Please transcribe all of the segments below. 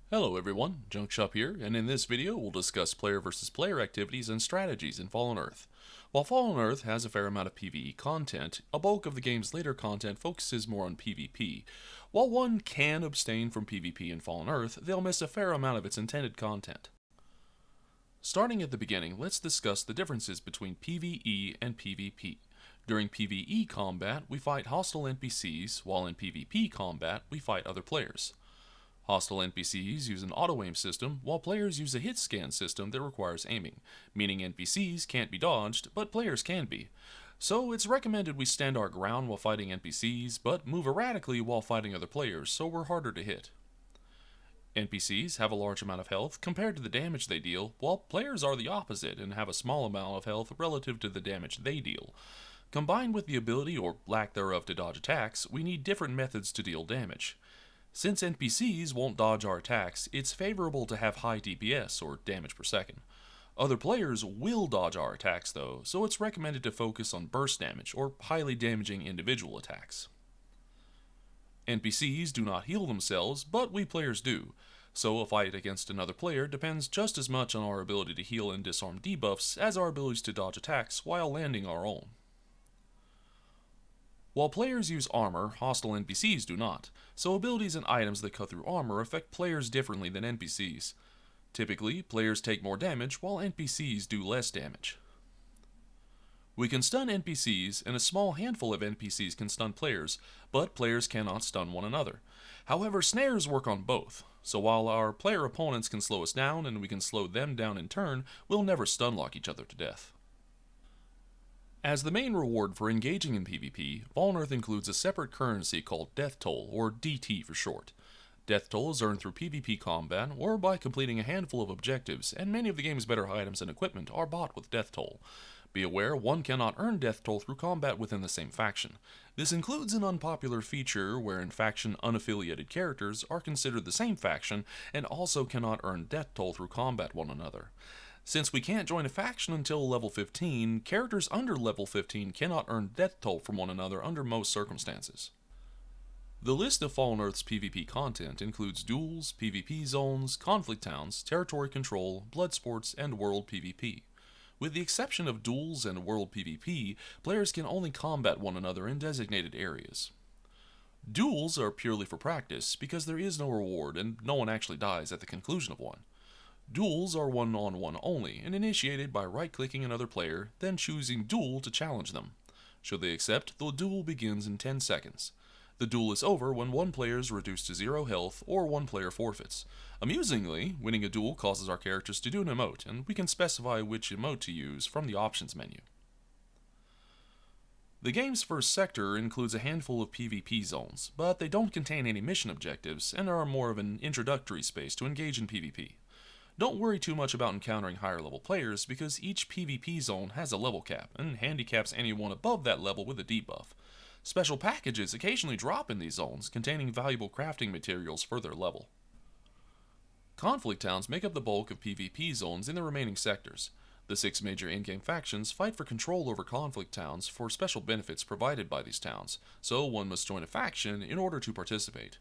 Hello everyone, Junk Shop here, and in this video we'll discuss player versus player activities and strategies in Fallen Earth. While Fallen Earth has a fair amount of PvE content, a bulk of the game's later content focuses more on PvP. While one can abstain from PvP in Fallen Earth, they'll miss a fair amount of its intended content. Starting at the beginning, let's discuss the differences between PvE and PvP. During PvE combat, we fight hostile NPCs, while in PvP combat, we fight other players. Hostile NPCs use an auto-aim system, while players use a hit scan system that requires aiming, meaning NPCs can't be dodged, but players can be. So it's recommended we stand our ground while fighting NPCs, but move erratically while fighting other players, so we're harder to hit. NPCs have a large amount of health compared to the damage they deal, while players are the opposite and have a small amount of health relative to the damage they deal. Combined with the ability or lack thereof to dodge attacks, we need different methods to deal damage. Since NPCs won't dodge our attacks, it's favorable to have high DPS, or damage per second. Other players will dodge our attacks though, so it's recommended to focus on burst damage, or highly damaging individual attacks. NPCs do not heal themselves, but we players do, so a fight against another player depends just as much on our ability to heal and disarm debuffs as our abilities to dodge attacks while landing our own. While players use armor, hostile NPCs do not, so abilities and items that cut through armor affect players differently than NPCs. Typically, players take more damage while NPCs do less damage. We can stun NPCs, and a small handful of NPCs can stun players, but players cannot stun one another. However, snares work on both, so while our player opponents can slow us down and we can slow them down in turn, we'll never stun lock each other to death. As the main reward for engaging in PvP, Fallen Earth includes a separate currency called Death Toll, or DT for short. Death Toll is earned through PvP combat or by completing a handful of objectives, and many of the game's better items and equipment are bought with Death Toll. Be aware, one cannot earn Death Toll through combat within the same faction. This includes an unpopular feature wherein faction unaffiliated characters are considered the same faction and also cannot earn Death Toll through combat one another. Since we can't join a faction until level 15, characters under level 15 cannot earn Death Toll from one another under most circumstances. The list of Fallen Earth's PvP content includes duels, PvP zones, conflict towns, territory control, blood sports, and world PvP. With the exception of duels and world PvP, players can only combat one another in designated areas. Duels are purely for practice because there is no reward and no one actually dies at the conclusion of one. Duels are one-on-one only and initiated by right-clicking another player, then choosing Duel to challenge them. Should they accept, the duel begins in 10 seconds. The duel is over when one player is reduced to 0 health or one player forfeits. Amusingly, winning a duel causes our characters to do an emote, and we can specify which emote to use from the options menu. The game's first sector includes a handful of PvP zones, but they don't contain any mission objectives and are more of an introductory space to engage in PvP. Don't worry too much about encountering higher level players because each PvP zone has a level cap and handicaps anyone above that level with a debuff. Special packages occasionally drop in these zones containing valuable crafting materials for their level. Conflict towns make up the bulk of PvP zones in the remaining sectors. The 6 major in-game factions fight for control over conflict towns for special benefits provided by these towns, so one must join a faction in order to participate.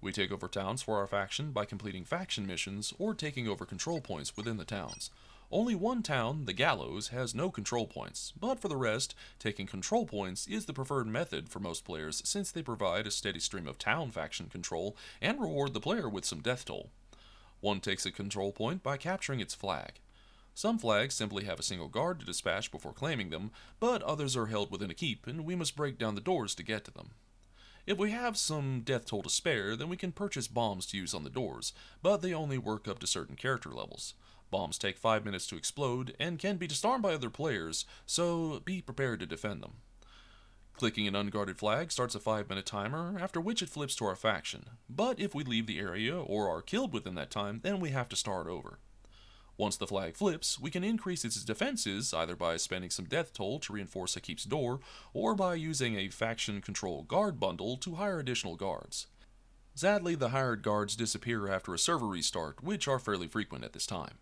We take over towns for our faction by completing faction missions or taking over control points within the towns. Only one town, the Gallows, has no control points, but for the rest, taking control points is the preferred method for most players since they provide a steady stream of town faction control and reward the player with some death toll. One takes a control point by capturing its flag. Some flags simply have a single guard to dispatch before claiming them, but others are held within a keep and we must break down the doors to get to them. If we have some death toll to spare, then we can purchase bombs to use on the doors, but they only work up to certain character levels. Bombs take 5 minutes to explode and can be disarmed by other players, so be prepared to defend them. Clicking an unguarded flag starts a 5-minute timer, after which it flips to our faction, but if we leave the area or are killed within that time, then we have to start over. Once the flag flips, we can increase its defenses either by spending some death toll to reinforce a keep's door, or by using a faction control guard bundle to hire additional guards. Sadly, the hired guards disappear after a server restart, which are fairly frequent at this time.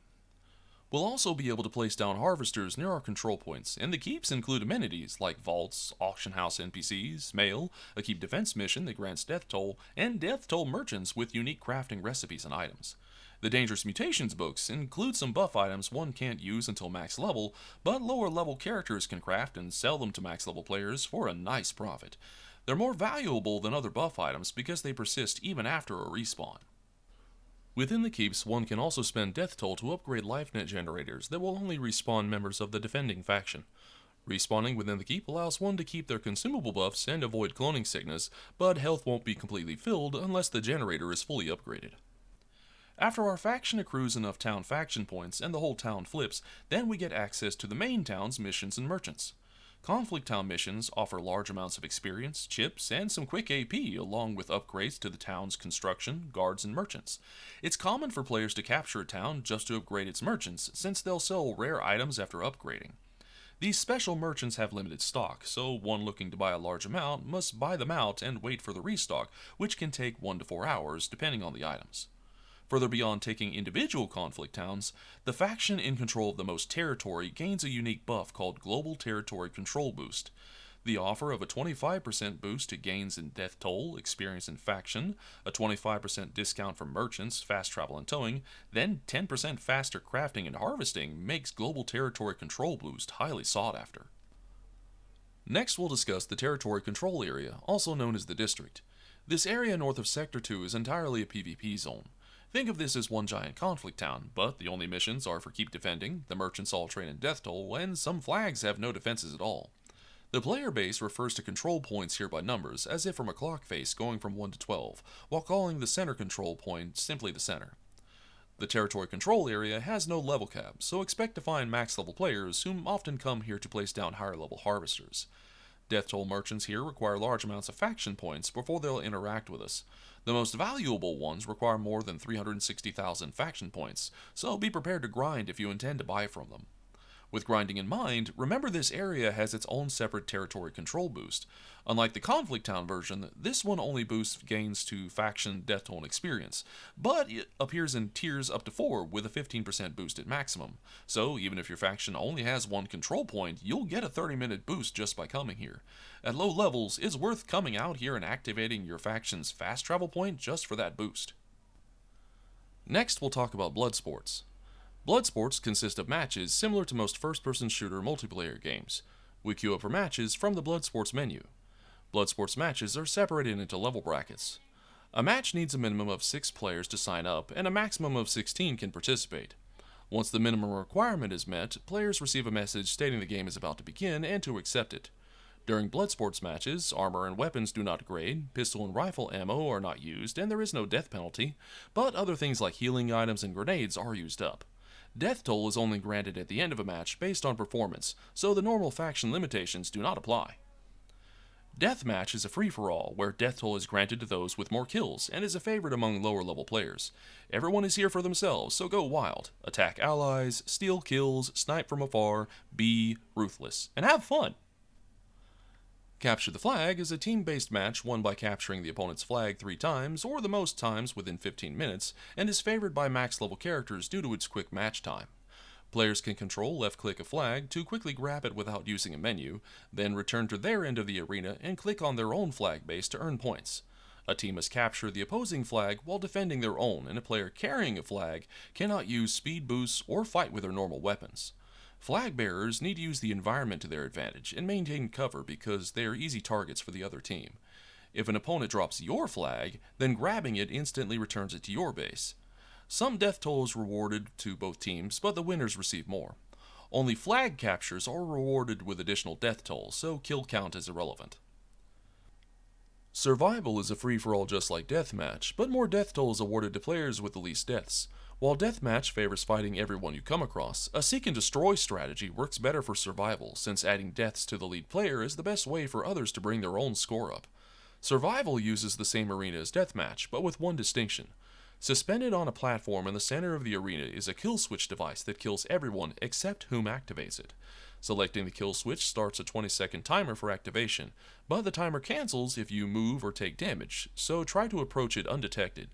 We'll also be able to place down harvesters near our control points, and the keeps include amenities like vaults, auction house NPCs, mail, a keep defense mission that grants death toll, and death toll merchants with unique crafting recipes and items. The Dangerous Mutations books include some buff items one can't use until max level, but lower level characters can craft and sell them to max level players for a nice profit. They're more valuable than other buff items because they persist even after a respawn. Within the keeps, one can also spend death toll to upgrade life net generators that will only respawn members of the defending faction. Respawning within the keep allows one to keep their consumable buffs and avoid cloning sickness, but health won't be completely filled unless the generator is fully upgraded. After our faction accrues enough town faction points and the whole town flips, then we get access to the main town's missions and merchants. Conflict Town missions offer large amounts of experience, chips, and some quick AP, along with upgrades to the town's construction, guards, and merchants. It's common for players to capture a town just to upgrade its merchants, since they'll sell rare items after upgrading. These special merchants have limited stock, so one looking to buy a large amount must buy them out and wait for the restock, which can take 1 to 4 hours, depending on the items. Further beyond taking individual conflict towns, the faction in control of the most territory gains a unique buff called Global Territory Control Boost. The offer of a 25% boost to gains in death toll, experience in faction, a 25% discount for merchants, fast travel and towing, then 10% faster crafting and harvesting makes Global Territory Control Boost highly sought after. Next we'll discuss the Territory Control Area, also known as the District. This area north of Sector 2 is entirely a PvP zone. Think of this as one giant conflict town, but the only missions are for keep defending, the merchants all train in death toll, and some flags have no defenses at all. The player base refers to control points here by numbers, as if from a clock face going from 1 to 12, while calling the center control point simply the center. The territory control area has no level cap, so expect to find max level players who often come here to place down higher level harvesters. Death toll merchants here require large amounts of faction points before they'll interact with us. The most valuable ones require more than 360,000 faction points, so be prepared to grind if you intend to buy from them. With grinding in mind, remember this area has its own separate territory control boost. Unlike the Conflict Town version, this one only boosts gains to faction, death toll, and experience, but it appears in tiers up to 4 with a 15% boost at maximum. So even if your faction only has one control point, you'll get a 30-minute boost just by coming here. At low levels, it's worth coming out here and activating your faction's fast travel point just for that boost. Next, we'll talk about blood sports. Blood sports consist of matches similar to most first-person shooter multiplayer games. We queue up for matches from the blood sports menu. Blood sports matches are separated into level brackets. A match needs a minimum of 6 players to sign up, and a maximum of 16 can participate. Once the minimum requirement is met, players receive a message stating the game is about to begin and to accept it. During blood sports matches, armor and weapons do not grade, pistol and rifle ammo are not used, and there is no death penalty, but other things like healing items and grenades are used up. Death toll is only granted at the end of a match based on performance, so the normal faction limitations do not apply. Deathmatch is a free-for-all, where death toll is granted to those with more kills, and is a favorite among lower-level players. Everyone is here for themselves, so go wild. Attack allies, steal kills, snipe from afar, be ruthless, and have fun! Capture the Flag is a team-based match won by capturing the opponent's flag 3 times, or the most times within 15 minutes, and is favored by max-level characters due to its quick match time. Players can control left-click a flag to quickly grab it without using a menu, then return to their end of the arena and click on their own flag base to earn points. A team must capture the opposing flag while defending their own, and a player carrying a flag cannot use speed boosts or fight with their normal weapons. Flag bearers need to use the environment to their advantage and maintain cover because they are easy targets for the other team. If an opponent drops your flag, then grabbing it instantly returns it to your base. Some death toll is rewarded to both teams, but the winners receive more. Only flag captures are rewarded with additional death toll, so kill count is irrelevant. Survival is a free-for-all just like Deathmatch, but more death toll is awarded to players with the least deaths. While Deathmatch favors fighting everyone you come across, a seek and destroy strategy works better for survival, since adding deaths to the lead player is the best way for others to bring their own score up. Survival uses the same arena as Deathmatch, but with one distinction. Suspended on a platform in the center of the arena is a kill switch device that kills everyone except whom activates it. Selecting the kill switch starts a 20-second timer for activation, but the timer cancels if you move or take damage, so try to approach it undetected.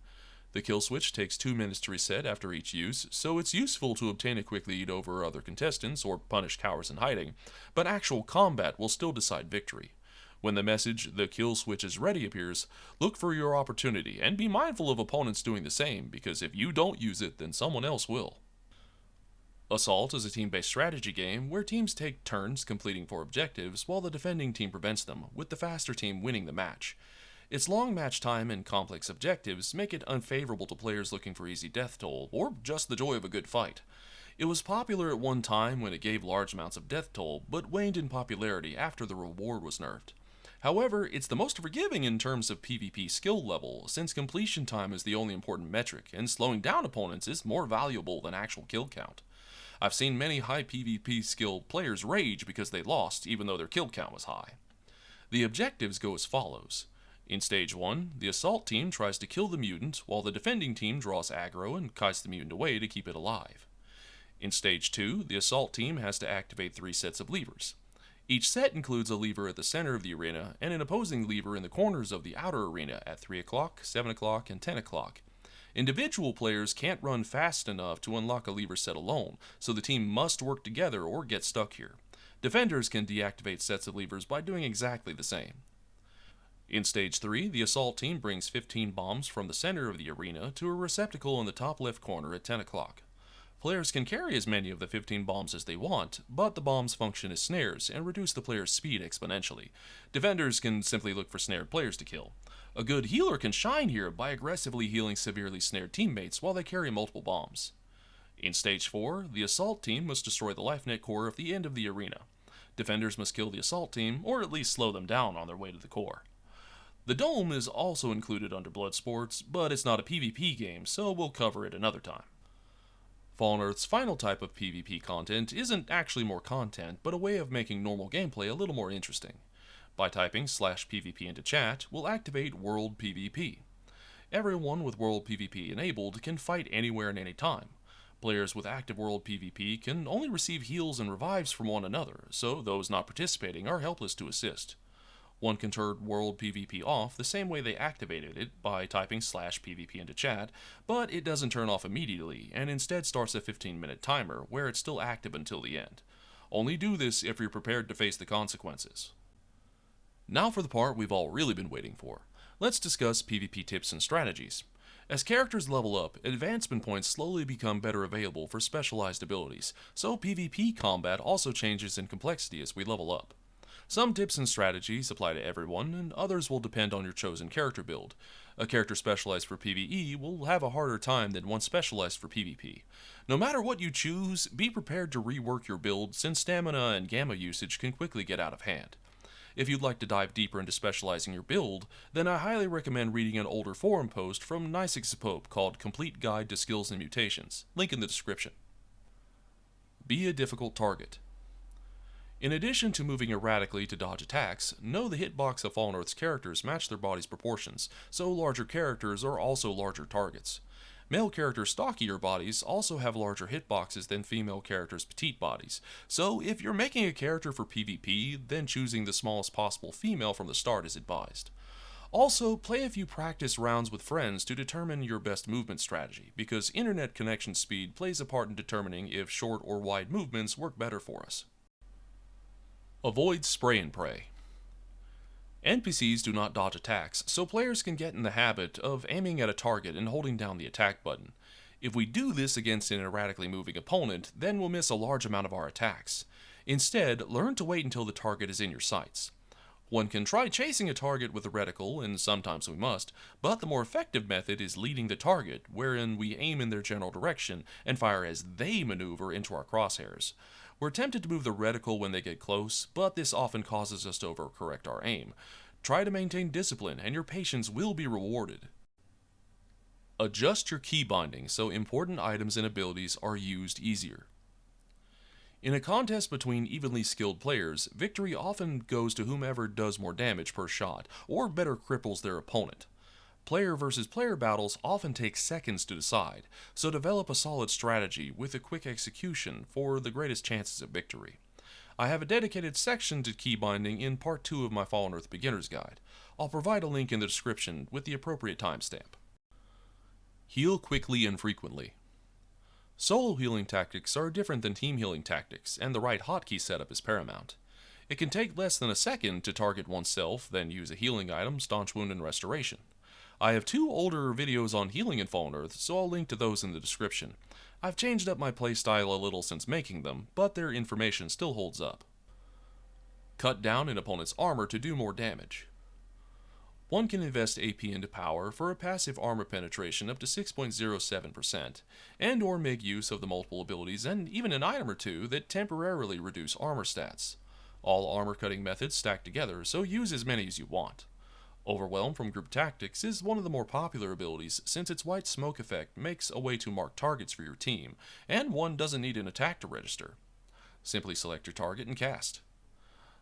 The kill switch takes 2 minutes to reset after each use, so it's useful to obtain a quick lead over other contestants or punish cowards in hiding, but actual combat will still decide victory. When the message, "the kill switch is ready," appears, look for your opportunity and be mindful of opponents doing the same, because if you don't use it, then someone else will. Assault is a team-based strategy game where teams take turns completing 4 objectives while the defending team prevents them, with the faster team winning the match. Its long match time and complex objectives make it unfavorable to players looking for easy death toll, or just the joy of a good fight. It was popular at one time when it gave large amounts of death toll, but waned in popularity after the reward was nerfed. However, it's the most forgiving in terms of PvP skill level, since completion time is the only important metric, and slowing down opponents is more valuable than actual kill count. I've seen many high PvP skill players rage because they lost, even though their kill count was high. The objectives go as follows. In Stage 1, the assault team tries to kill the mutant, while the defending team draws aggro and kites the mutant away to keep it alive. In Stage 2, the assault team has to activate 3 sets of levers. Each set includes a lever at the center of the arena and an opposing lever in the corners of the outer arena at 3 o'clock, 7 o'clock, and 10 o'clock. Individual players can't run fast enough to unlock a lever set alone, so the team must work together or get stuck here. Defenders can deactivate sets of levers by doing exactly the same. In Stage 3, the assault team brings 15 bombs from the center of the arena to a receptacle in the top left corner at 10 o'clock. Players can carry as many of the 15 bombs as they want, but the bombs function as snares and reduce the player's speed exponentially. Defenders can simply look for snared players to kill. A good healer can shine here by aggressively healing severely snared teammates while they carry multiple bombs. In Stage 4, the assault team must destroy the life net core of the end of the arena. Defenders must kill the assault team, or at least slow them down on their way to the core. The Dome is also included under Blood Sports, but it's not a PvP game, so we'll cover it another time. Fallen Earth's final type of PvP content isn't actually more content, but a way of making normal gameplay a little more interesting. By typing /PVP into chat, we'll activate World PvP. Everyone with World PvP enabled can fight anywhere and anytime. Players with active World PvP can only receive heals and revives from one another, so those not participating are helpless to assist. One can turn World PvP off the same way they activated it by typing /PVP into chat, but it doesn't turn off immediately and instead starts a 15-minute timer where it's still active until the end. Only do this if you're prepared to face the consequences. Now for the part we've all really been waiting for. Let's discuss PvP tips and strategies. As characters level up, advancement points slowly become better available for specialized abilities, so PvP combat also changes in complexity as we level up. Some tips and strategies apply to everyone, and others will depend on your chosen character build. A character specialized for PvE will have a harder time than one specialized for PvP. No matter what you choose, be prepared to rework your build since stamina and gamma usage can quickly get out of hand. If you'd like to dive deeper into specializing your build, then I highly recommend reading an older forum post from Pope called Complete Guide to Skills and Mutations, link in the description. Be a difficult target. In addition to moving erratically to dodge attacks, know the hitbox of Fallen Earth's characters match their body's proportions, so larger characters are also larger targets. Male characters' stockier bodies also have larger hitboxes than female characters' petite bodies, so if you're making a character for PvP, then choosing the smallest possible female from the start is advised. Also, play a few practice rounds with friends to determine your best movement strategy, because internet connection speed plays a part in determining if short or wide movements work better for us. Avoid spray and pray. NPCs do not dodge attacks, so players can get in the habit of aiming at a target and holding down the attack button. If we do this against an erratically moving opponent, then we'll miss a large amount of our attacks. Instead, learn to wait until the target is in your sights. One can try chasing a target with a reticle, and sometimes we must, but the more effective method is leading the target, wherein we aim in their general direction and fire as they maneuver into our crosshairs. We're tempted to move the reticle when they get close, but this often causes us to overcorrect our aim. Try to maintain discipline, and your patience will be rewarded. Adjust your key binding so important items and abilities are used easier. In a contest between evenly skilled players, victory often goes to whomever does more damage per shot, or better cripples their opponent. Player versus player battles often take seconds to decide, so develop a solid strategy with a quick execution for the greatest chances of victory. I have a dedicated section to key binding in Part 2 of my Fallen Earth Beginner's Guide. I'll provide a link in the description with the appropriate timestamp. Heal quickly and frequently. Solo healing tactics are different than team healing tactics, and the right hotkey setup is paramount. It can take less than a second to target oneself, then use a healing item, Staunch Wound, and Restoration. I have 2 older videos on healing in Fallen Earth, so I'll link to those in the description. I've changed up my playstyle a little since making them, but their information still holds up. Cut down an opponent's armor to do more damage. One can invest AP into power for a passive armor penetration up to 6.07%, and or make use of the multiple abilities and even an item or two that temporarily reduce armor stats. All armor cutting methods stack together, so use as many as you want. Overwhelm from Group Tactics is one of the more popular abilities since its white smoke effect makes a way to mark targets for your team, and one doesn't need an attack to register. Simply select your target and cast.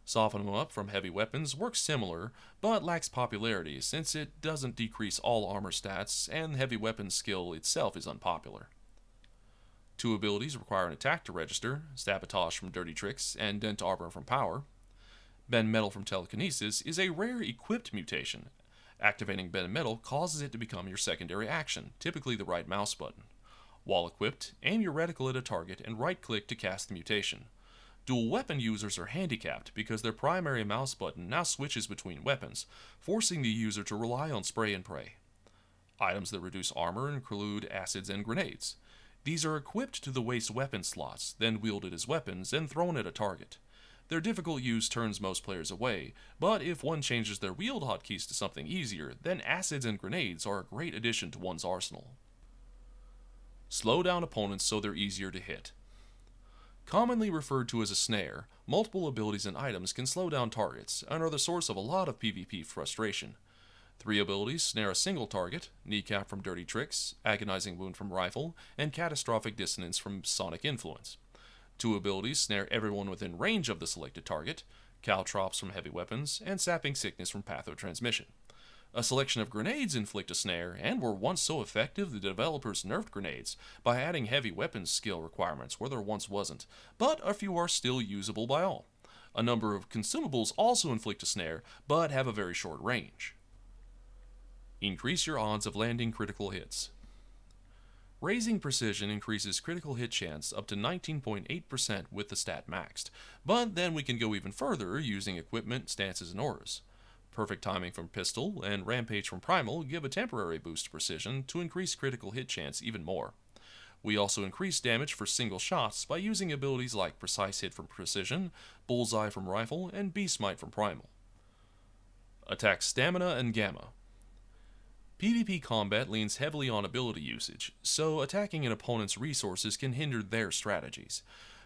Soften them up from heavy weapons works similar, but lacks popularity since it doesn't decrease all armor stats and heavy weapon skill itself is unpopular. 2 abilities require an attack to register, Sabotage from Dirty Tricks and Dent Armor from Power. Bend Metal from Telekinesis is a rare equipped mutation. Activating Bend Metal causes it to become your secondary action, typically the right mouse button. While equipped, aim your reticle at a target and right-click to cast the mutation. Dual weapon users are handicapped because their primary mouse button now switches between weapons, forcing the user to rely on spray and pray. Items that reduce armor include acids and grenades. These are equipped to the waist weapon slots, then wielded as weapons and thrown at a target. Their difficult use turns most players away, but if one changes their wield hotkeys to something easier, then acids and grenades are a great addition to one's arsenal. Slow down opponents so they're easier to hit. Commonly referred to as a snare, multiple abilities and items can slow down targets and are the source of a lot of PvP frustration. 3 abilities snare a single target, Kneecap from Dirty Tricks, Agonizing Wound from Rifle, and Catastrophic Dissonance from Sonic Influence. 2 abilities snare everyone within range of the selected target, Caltrops from Heavy Weapons, and Sapping Sickness from Pathotransmission. A selection of grenades inflict a snare, and were once so effective the developers nerfed grenades by adding heavy weapons skill requirements where there once wasn't, but a few are still usable by all. A number of consumables also inflict a snare, but have a very short range. Increase your odds of landing critical hits. Raising precision increases critical hit chance up to 19.8% with the stat maxed, but then we can go even further using equipment, stances, and auras. Perfect Timing from Pistol and Rampage from Primal give a temporary boost to precision to increase critical hit chance even more. We also increase damage for single shots by using abilities like Precise Hit from Precision, Bullseye from Rifle, and Beast Smite from Primal. Attack Stamina and Gamma. PvP combat leans heavily on ability usage, so attacking an opponent's resources can hinder their strategies.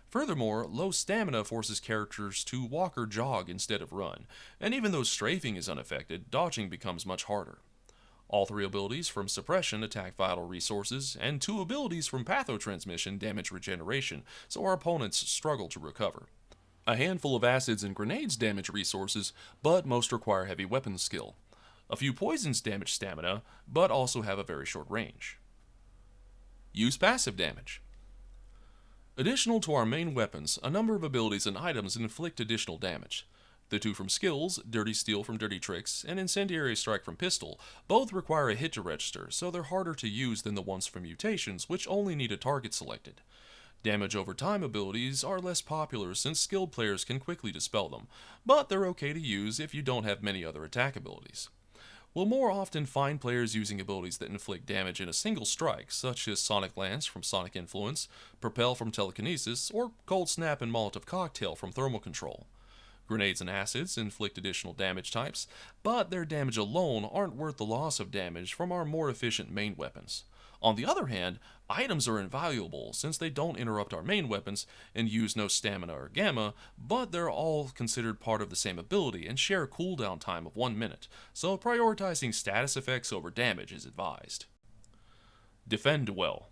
Furthermore, low stamina forces characters to walk or jog instead of run, and even though strafing is unaffected, dodging becomes much harder. All 3 abilities from Suppression attack vital resources, and 2 abilities from Pathotransmission damage regeneration, so our opponents struggle to recover. A handful of acids and grenades damage resources, but most require heavy weapons skill. A few poisons damage stamina, but also have a very short range. Use passive damage. Additional to our main weapons, a number of abilities and items inflict additional damage. The 2 from skills, Dirty Steel from Dirty Tricks and Incendiary Strike from Pistol, both require a hit to register, so they're harder to use than the ones from mutations, which only need a target selected. Damage over time abilities are less popular since skilled players can quickly dispel them, but they're okay to use if you don't have many other attack abilities. We'll more often find players using abilities that inflict damage in a single strike, such as Sonic Lance from Sonic Influence, Propel from Telekinesis, or Cold Snap and Molotov Cocktail from Thermal Control. Grenades and acids inflict additional damage types, but their damage alone aren't worth the loss of damage from our more efficient main weapons. On the other hand, items are invaluable since they don't interrupt our main weapons and use no stamina or gamma, but they're all considered part of the same ability and share a cooldown time of 1 minute, so prioritizing status effects over damage is advised. Defend well.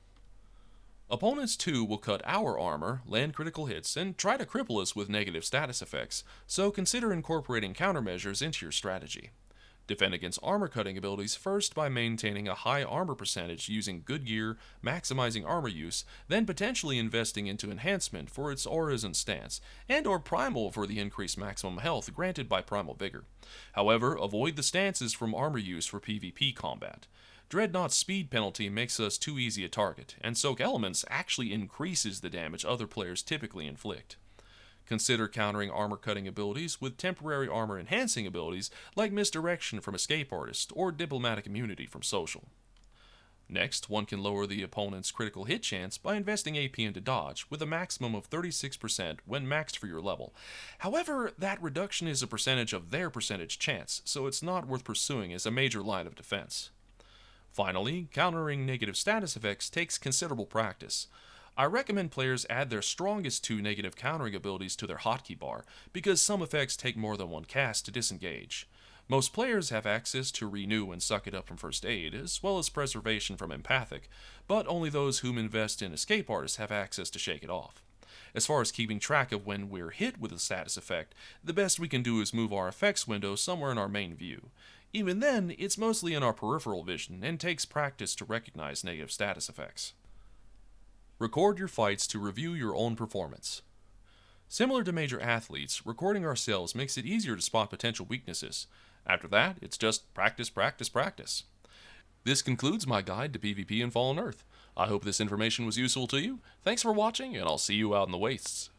Opponents too will cut our armor, land critical hits, and try to cripple us with negative status effects, so consider incorporating countermeasures into your strategy. Defend against armor cutting abilities first by maintaining a high armor percentage using good gear, maximizing armor use, then potentially investing into enhancement for its auras and stance, and or primal for the increased maximum health granted by primal vigor. However, avoid the stances from armor use for PvP combat. Dreadnought's speed penalty makes us too easy a target, and Soak Elements actually increases the damage other players typically inflict. Consider countering armor-cutting abilities with temporary armor-enhancing abilities like Misdirection from Escape Artist or Diplomatic Immunity from Social. Next, one can lower the opponent's critical hit chance by investing AP into dodge with a maximum of 36% when maxed for your level. However, that reduction is a percentage of their percentage chance, so it's not worth pursuing as a major line of defense. Finally, countering negative status effects takes considerable practice. I recommend players add their strongest 2 negative countering abilities to their hotkey bar, because some effects take more than one cast to disengage. Most players have access to Renew and Suck It Up from First Aid, as well as Preservation from Empathic, but only those whom invest in Escape Artists have access to Shake It Off. As far as keeping track of when we're hit with a status effect, the best we can do is move our effects window somewhere in our main view. Even then, it's mostly in our peripheral vision and takes practice to recognize negative status effects. Record your fights to review your own performance. Similar to major athletes, recording ourselves makes it easier to spot potential weaknesses. After that, it's just practice, practice, practice. This concludes my guide to PvP and Fallen Earth. I hope this information was useful to you. Thanks for watching, and I'll see you out in the wastes.